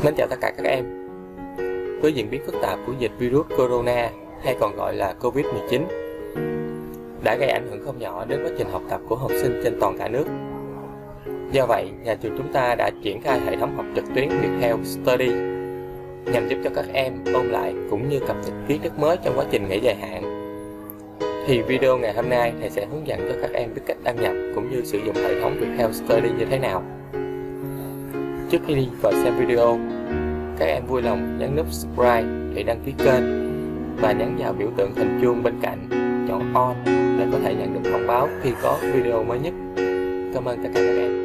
Mến chào tất cả các em. Với diễn biến phức tạp của dịch virus corona hay còn gọi là Covid-19 đã gây ảnh hưởng không nhỏ đến quá trình học tập của học sinh trên toàn cả nước. Do vậy, nhà trường chúng ta đã triển khai hệ thống học trực tuyến ViettelStudy nhằm giúp cho các em ôn lại cũng như cập nhật kiến thức mới trong quá trình nghỉ dài hạn. Thì video ngày hôm nay thầy sẽ hướng dẫn cho các em biết cách đăng nhập cũng như sử dụng hệ thống ViettelStudy như thế nào. Trước khi đi vào xem video, các em vui lòng nhấn nút subscribe để đăng ký kênh và nhấn vào biểu tượng hình chuông bên cạnh, chọn on để có thể nhận được thông báo khi có video mới nhất. Cảm ơn tất cả các em.